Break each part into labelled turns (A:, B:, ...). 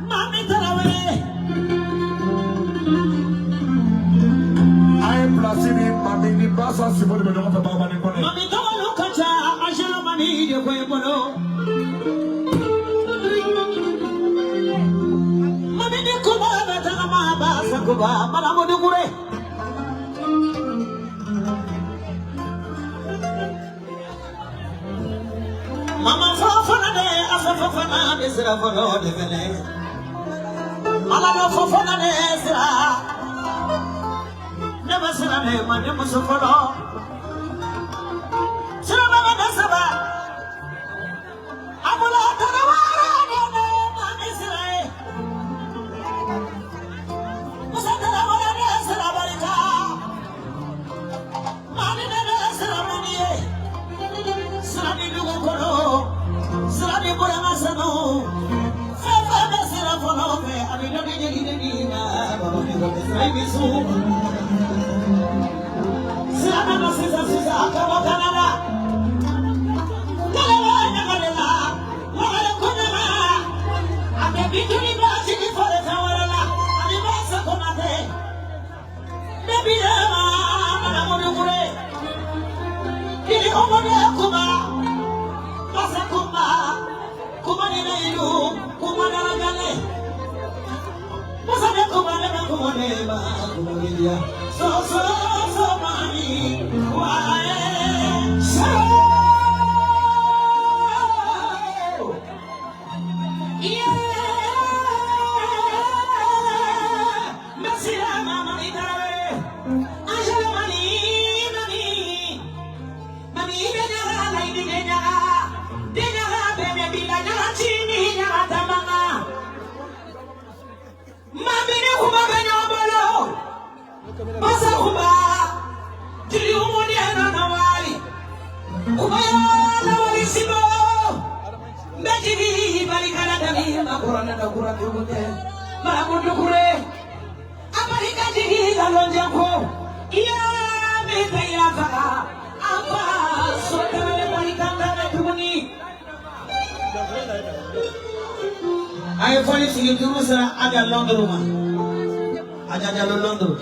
A: Mami Tarawele.
B: I am Placini, Mami Nibasa, Simon, the Papa Baba.
A: Mami Tawalu Kacha, Ajala Mani, the Quebolo. Mami Nikuba, Tanama, Basakuba, Madame Dugure. Mama Fofana, Asafana, Ezra for all the Vene. Mama Fofana, Ezra. Never said a name, my name was a follow. Silama Nasaba. Abula Tarawara, and Israel. Musatara, Sarabarika. Manina Saramani. Sani Lugolo. Sani Buramasano. Fafa Serafonove. I mean, I didn't Sirana Sisa Canada. I'm a big university for the Tawara. I'm a master commander. Maybe I'm a good. Did you over there, Kuma? Masakuma, Kumanina, Kumanagane. Masaka Kumana, Kumaneva, so money. Why? So. I find it in Jerusalem. I got London. I got London.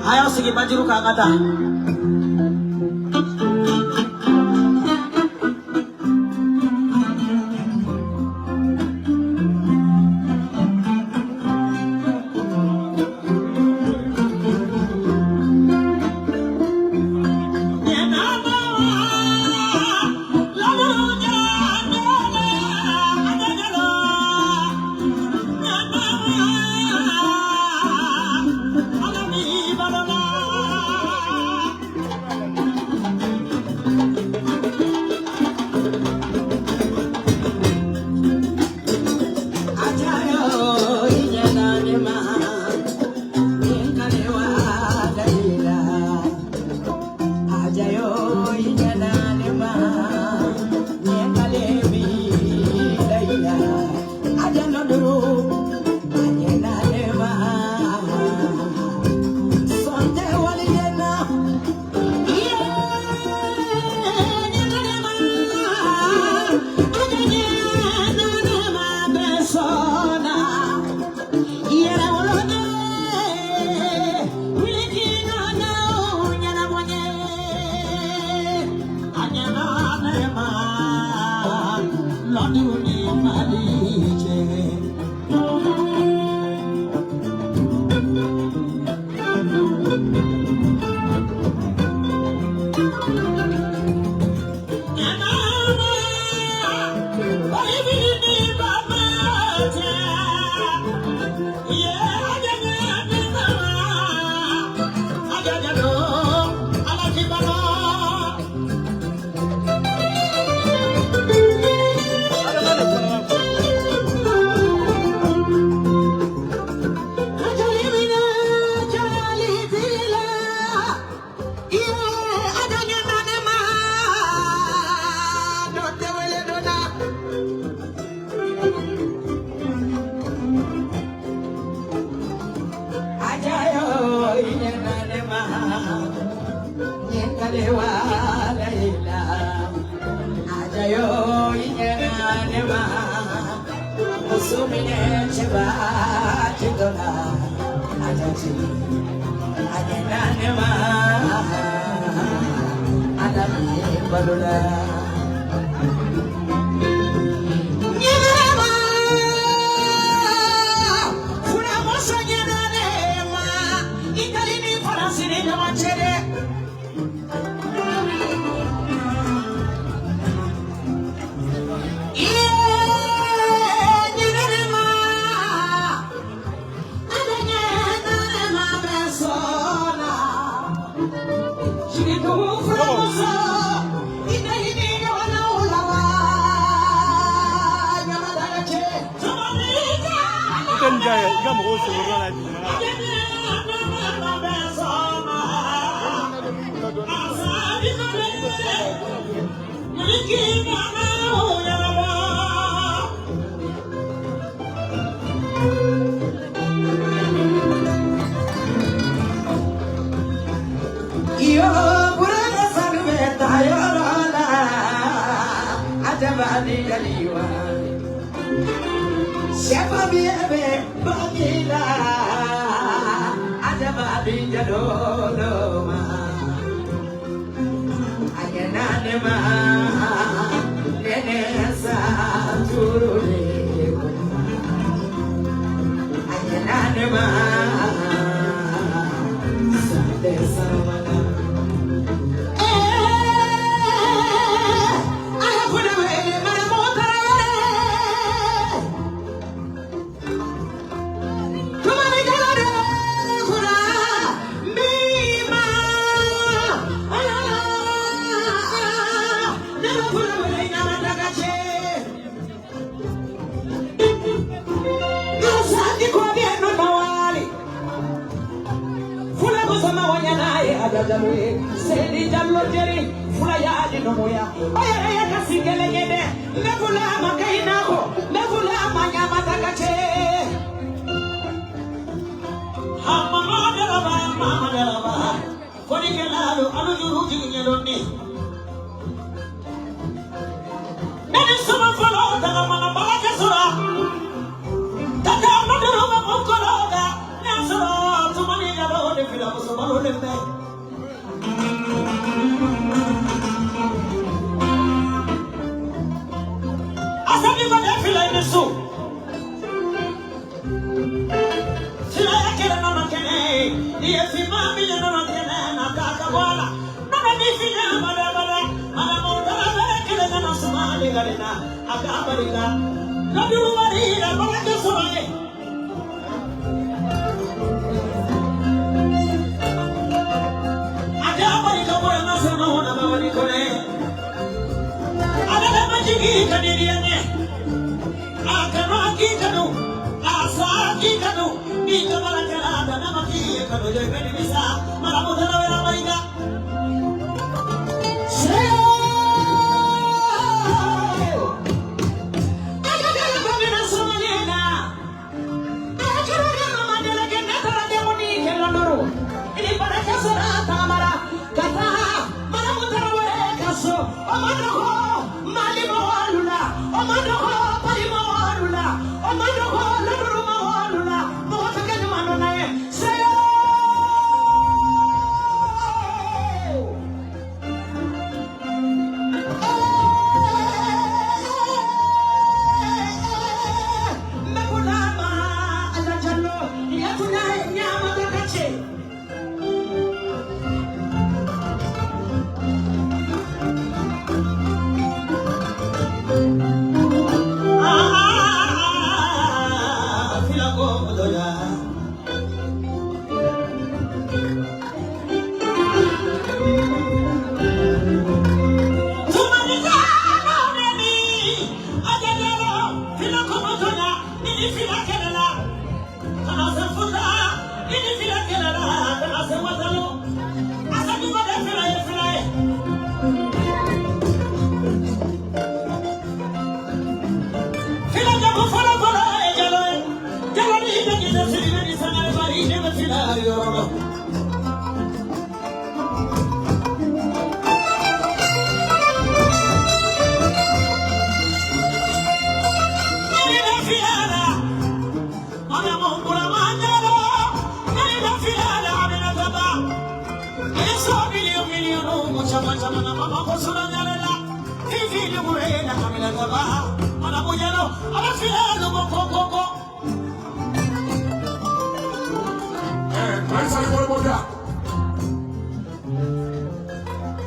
A: Ayaw sige Banjuru kangata.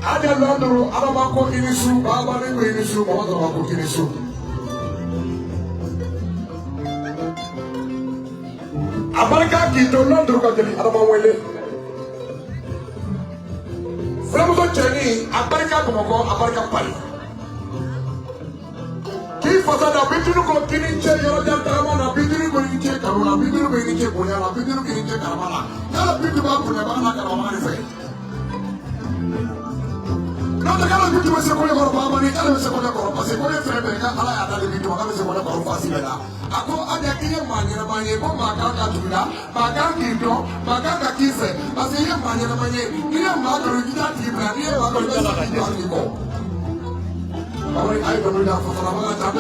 B: Ada Londro, Abamako Inisu, Baba Inisu, Baba Inisu. Abarika Kito Londro Kateli, Abamawele. Flamuzo Cheni, Abarika Komoko, Abarika Pali. Ki fasada bitunu ko kininche yoroja taramana bitunu ko kininche karuna bitunu ko kininche bunyana bitunu ko kininche karamana yala bitunu ba bunyana na karamana fe. Nada kala bitu mese kole koro baba ni kala mese kole koro pase kole frebe ka ala ya dali bitu kala mese kole koro fasi bela ako ada kiye manye na manye ko maka ka tula maka kido maka ka kise pase ye manye na manye kiye maka ro kita tibra kiye maka ro jala ka ko awai ai ko da fa fara maka ta ko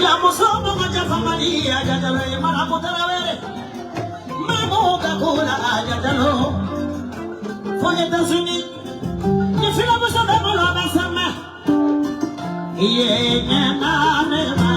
A: Ila musomo maja famali ajadalo imara mutarawere. Mamo kakula ajadalo. Foye tasuni. Nifila musomo mulo basama. Iye nyama neba.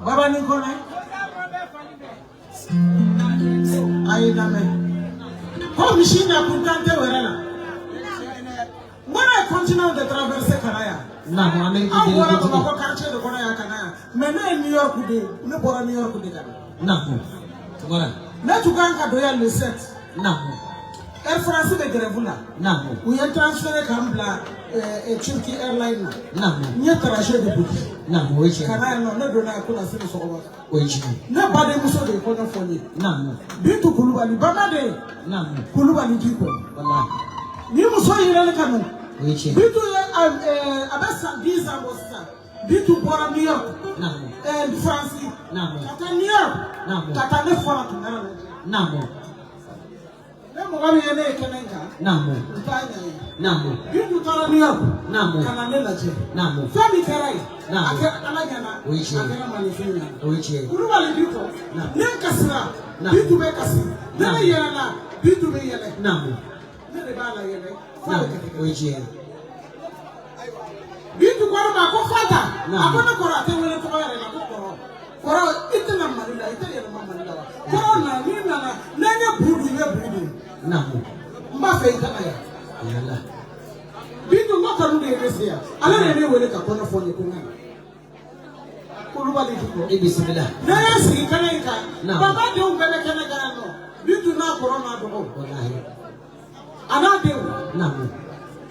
A: Baba Nikone, how machine Putante Verena? When I continue the traverse Canaya, now I make a country the Coraya Canaya. Men in New York today, no for New York today. No, not to Ganka Doyle set. No. Air France de Gravula. No. We are transferring Kambla, a Turkey airline. No. Near Tarashe de Bush. No, which can I not know I could have finished over? Which nobody was so important for me. No. Been to Kulubali, Bamade. No. Kulubali people. You saw you really coming. Which is. Been to Abessa Visa was been to Port New York. No. And France. No. Tata New York. No. Tata left for no. Namo Namo Namo you tell me up Namo Cananella Namo Family Caray Namo Alagana which is Urubali people Nankasra Bitu Bekasi Nayana Bitu Beyele Namo Nebala Yele which is Bitu Guarama Kofata Abana Korate will come Koro itna manila itna manila Korona nina nanya budu ya budu Namo Mbafe itna ya Yalla Bitu makaru de resia ala nene wele ka kona fone kunga Kulubali diko Bismillah Naya si kana ika Baba de umbele kana kana no Bitu na korona do wallahi Ana de Namo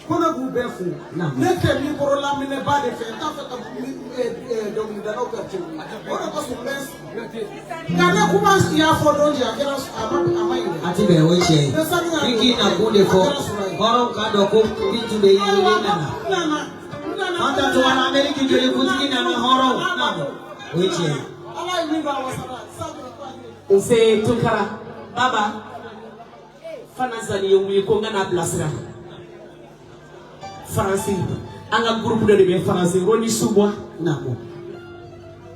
A: Kona bu befu neke mi korola mine bade fe ta fe ka donc da no pertu ora ko su mes kana kuma ya fo don ya kera amai ati be we che iki na kunde fo baro ka do ko bitu be yi na anta to wana ameriki jole kutiki na horo na we che ala mi ba wasara ose tunkara baba fanazali yo mi ko ngana blasra Français, anga groupe de be français roni subwa nako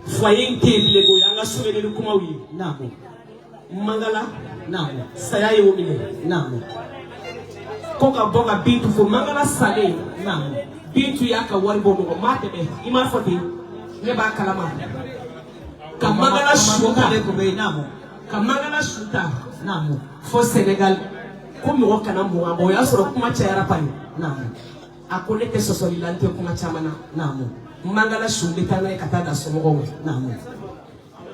A: foyer table go anga sumene ni kuma wi nako mangala nako saya yo mine nako koka bonga bitu fo mangala sale nako bitu yaka wari bomo mate be ima foti ne ba kalama kamangala shuta le ko be nako kamangala shuta nako fo Sénégal ko mo kana mo abo ya soro kuma chayara pani nako akole te sosolilante kuma chamana namo mangala shunde tana katada somogo namo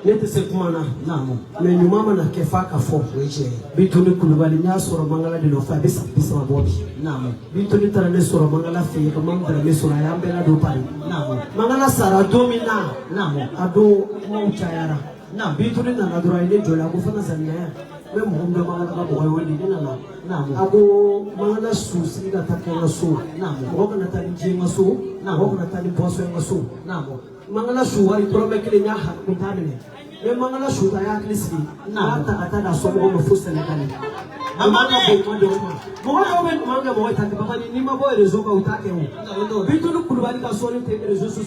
A: nete se kuma namo me nyuma na kefa ka fo weje bituni kulubali nya soro mangala de no fa bisa mabobi namo bituni tara ne soro mangala fe ka mambra ne soro ya mbela do pari namo mangala sara domina namo ado mo chayara na bituni na dura ile jola ko fana sanaya me mo ndo mangala ba boy woni dina namo abo mangala susi ga takela so namo ko kana tani jinga so namo ko kana tani boso nga so namo mangala suwari probe kile nya ha kutamene me mangala shuta ya klisi na ata da so mo fusa ne kale amanga ko ndo manga mo ta ke baba ni ma boy rezo ka utake ho bitunu kulubali ka so ne te rezo so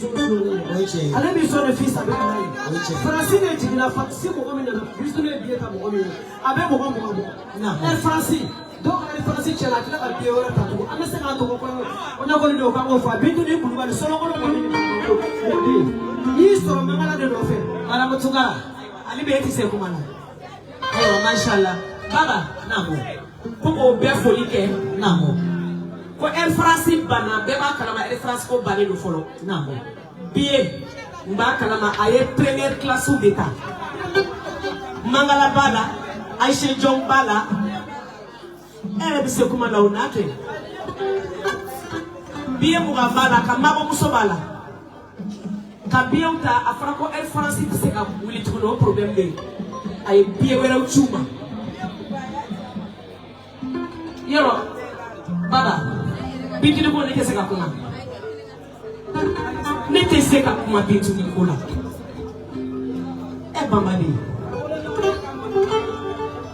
A: ale bi so ne fisa be na francine jigila faksi mo ngomina bitunu e bieta mo ngomina abe mo ngomina na France donc les Français qui la clé à Pierre Tatou on se rend compte on a volé au Congo fa bitunu kulubali so no ni so mangala de do fe ala mutugara ali be ti se kumana oh mashallah baba namo ko be folike namo ko Air France bana be ba kala ma Air France ko bane do folo namo bien Mbakalama aye première classe d'état. Mangala bala, Aïcha John bala. Bise kuma na unake. Biye muga bala kamabo musobala. Kabiye uta afrako el France bise ka wuli tuno problème de. Aye biye wera uchuma. Yoro bala. Bitini ko neke seka kuma. Nete seka kuma bintu ni kola. Bambadi.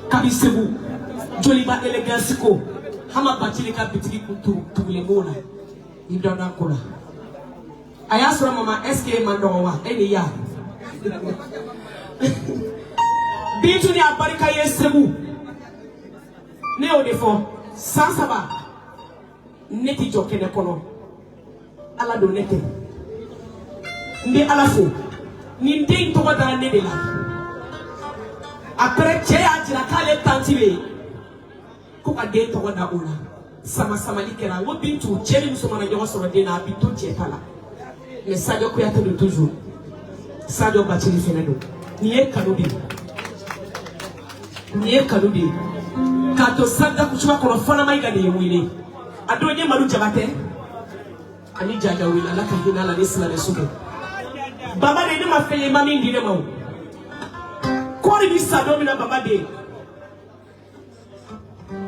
A: Kabisebu. Joliba élégance ko. Hama batili ka bitiki kutu tulemona. Idona kola. Ayasura mama SK mandowa eni ya. Bintu ni abarika yesebu. Ne o defo sansaba. Neti jokene kono. Ala do nete. Ndi ala fo. Ni den togo dara ne de la. Après cɛ y'a jira k'ale tanti bɛ yen ko ka den tɔgɔ da o la sama samali kɛra o Bintu cɛ ni muso mana ɲɔgɔn sɔrɔ den na a bi to cɛ ta la mais Sadio Kuyate don toujours Sadio Bacili fɛnɛ don nin ye kanu de ye nin ye kanu de ye k'a to Santa Kutuba kɔnɔ Fana Mayiga de ye wele a don ye Madu Jabatɛ ani Jaja wele Ala ka hinɛ a la ni silamɛ sugu Baba de ne ma fɛn ye ma min di ne ma o kori bi sa don min na Baba de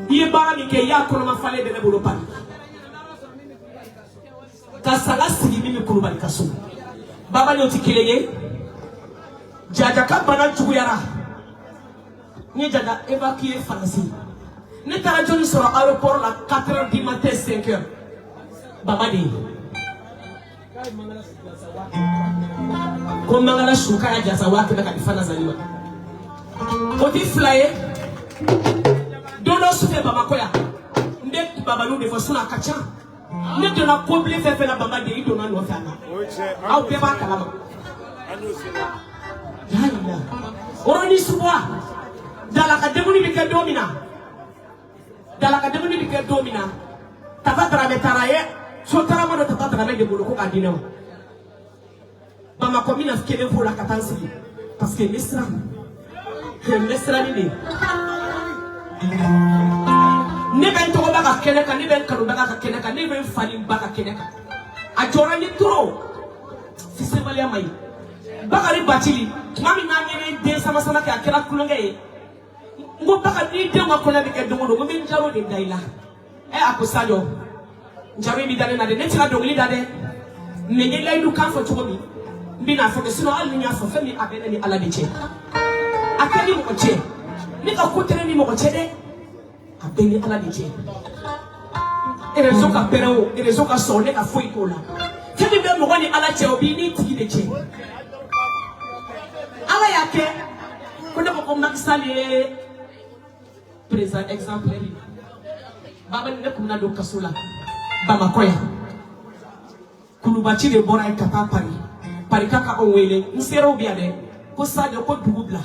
A: i ye baara min kɛ i y'a kɔnɔma falen bɛ ne bolo pari ka saga sigi min bɛ Kulubali ka so Baba n'o tɛ kelen ye Jaja ka bana juguyara n ye Jaja évacuer Faransi ne taara joli sɔrɔ aéroport la 4h du matin 5h Baba de ye ko Mangala su k'a jasa waa kɛmɛ ka di Fana Zali ma o ti fila ye don dɔ sufɛ Bamakɔ yan n bɛ Babalu de fɔ sinon a ka ca ne donna ko bilen fɛn fɛn na Baba de i donna nɔfɛ a la aw bɛɛ b'a kalama Oroni Suboa dalaka demuni bi kɛ don min na dalaka demuni bi kɛ don min na Tafa Darame taara ye so taara ma dɔ Tafa Darame de bolo ko k'a di ne ma Bamakɔ mina kelen fo la ka taa sigi parce que Misra ni de ne bɛ n tɔgɔba ka kɛnɛ kan ne bɛ n kanubaga ka kɛnɛ kan ne bɛ n falenba ka kɛnɛ kan a jɔra ni trop fisibaliya ma ɲi Bakari Bacili tuma min n'a ɲɛ den sama sama kɛ a kɛra kulonkɛ ye n ko Bakari ni den ka kɔnɛ bɛ kɛ don o don n ko n bɛ n jaro de da i la a ko Sadio jaro in bɛ da ne na dɛ ne tɛ ka dɔnkili da dɛ mais n ye layidu kan fɔ cogo min n bɛ n'a fɔ sinon hali ni y'a fɔ fɛn min a bɛ ne ni Ala de cɛ a tɛ ni mɔgɔ cɛ ne ka ko tɛ ne ni mɔgɔ cɛ dɛ a bɛ ni Ala de cɛ réseau ka pɛrɛn o réseau ka sɔn ne ka foyi k'o la fɛn min bɛ mɔgɔ ni Ala cɛ o b'i ni tigi de cɛ Ala y'a kɛ ko ne ko ko Macky Sall ye président exemplaire ye Baba ne kun na don kaso la Bamakɔ yan Kulubaci de bɔra yen ka taa Paris ka anw wele n sera o bi yan dɛ ko Sadio ko dugu bila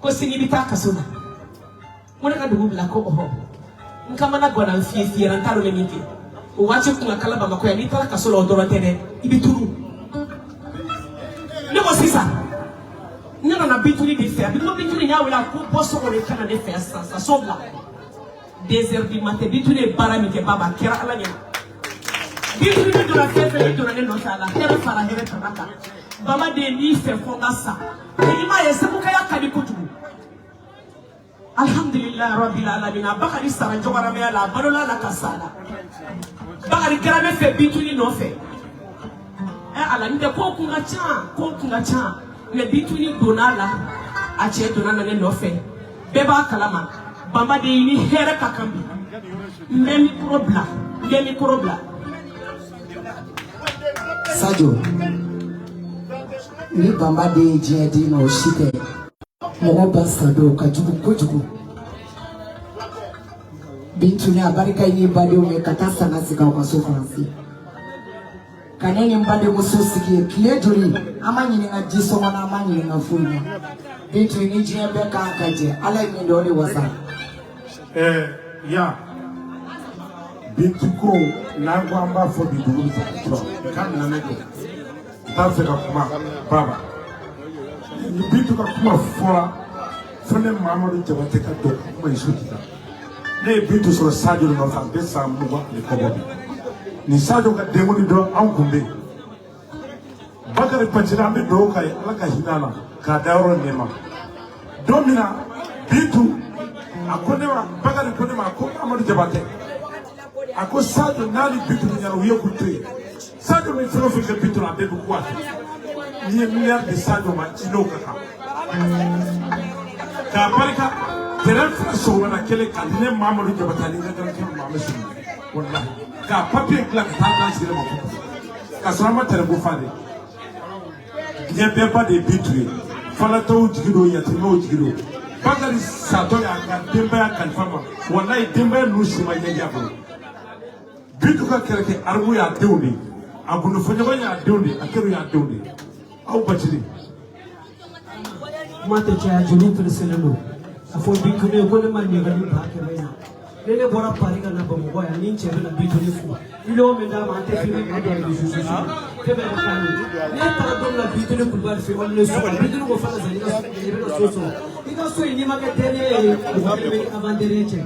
A: ko sini bɛ taa kaso la ko ne ka dugu bila ko ɔhɔ n ka mana gɔna n fiyɛ n t'a dɔn bɛ min kɛ o waati kun ka kala Bamakɔ yan n'i taara kaso la o dɔrɔn tɛ dɛ i bɛ tunu ne ko sisan ne nana Bituli de fɛ Bituli y'a wele a ko bɔ so kɔnɔ i kana ne fɛ yan sisan sa so bila 2h du matin Bituli ye baara min kɛ Baba a kɛra Ala ɲɛna Bituli ne donna fɛn fɛn ne donna ne nɔfɛ a la hɛrɛ fara hɛrɛ tana kan Baba de ye n'i fɛ fɔ n ka sa i m'a ye Sebukaya ka di kojugu alhamdulilayi rabbil alamin Bakari sara jɔgɔrɔmɛya la a balola la ka sa la Bakari kɛra ne fɛ Bituli nɔfɛ Ala n tɛ ko kun ka ca mais Bituli donna la a cɛ donna na ne nɔfɛ bɛɛ b'a kalama Baba de ye ni hɛrɛ ka kan bi n bɛ micro bila
C: Sadio ni Baba de ye diɲɛ di ma o si tɛ mɔgɔ ba Sadio ka jugu kojugu Bintu ni a barika ye badenw ye ka taa sanga sigi aw ka so Faransi ka ne ni n badenmuso sigi ye tile joli an ma ɲininka ji sɔngɔ na an ma ɲininka foyi na Bintu ni diɲɛ bɛɛ kan ka jɛ Ala ye min dɔn o de wasa
B: ya Bintu ko n'an ko an b'a fɔ bi dugu k'an nana ne don Tanfe ka kuma baba. Ni bitu ka kuma fora. Fane Mamadou Jabate ka do kuma isu kita. Ne bitu sɔrɔ Sadio nɔfɛ a bɛ san 20 ni kɔbɔ bi. Ni Sadio ka denguli dɔ an kun bɛ yen. Bakari Pacira an bɛ dugawu k'a ye Ala ka hinɛ a la k'a da yɔrɔ nɛɛma. Don min na bitu a ko ne ma Bakari ko ne ma ko Mamadou Jabate a ko Sadio n'ale bitu ɲɛna u ye k'u to yen. Sadio min fɛn o fɛn kɛ bitu la a bɛɛ bɛ ku a fɛ. N'i ye miliyari di Sadio ma i n'o ka kan. K'a barika terrain fila sɔgɔmada kelen ka di ne Mamadou Jabate ani n ka garankɛ Mahamɛ Sunu walahi k'a papier dilan ka taa d'an sigi ma k'a sɔrɔ an ma terrain ko fa de. Diɲɛ bɛɛ ba de ye bitu ye. Falatɔw jigi don yatimɛw jigi don. Bakari satɔ y'a ka denbaya kalifa ma walahi denbaya ninnu si ma ɲɛjɛ a bolo. Bitu ka kɛlɛkɛ arabu y'a denw de ye a gundofɔɲɔgɔn y'a denw de ye a kɛru y'a denw de ye aw Bacili.
A: kuma tɛ caya joli pereselen don a fɔ Bitɔn ko ne ma ɲɛgali ba kɛmɛ na ne ne bɔra Paris ka na Bamakɔ yan ni n cɛ bɛ na Bitɔn fo miliyɔn min d'a ma an tɛ fini ka dɔ de susu k'e bɛ ka kan ne taara don la Bitɔn Kulibali fɛ wali ne so Bitɔn ko fana zan i bɛ ka so sɔrɔ i ka so in n'i ma kɛ dernier ye mɔgɔ kelen bɛ avant dernier cɛ.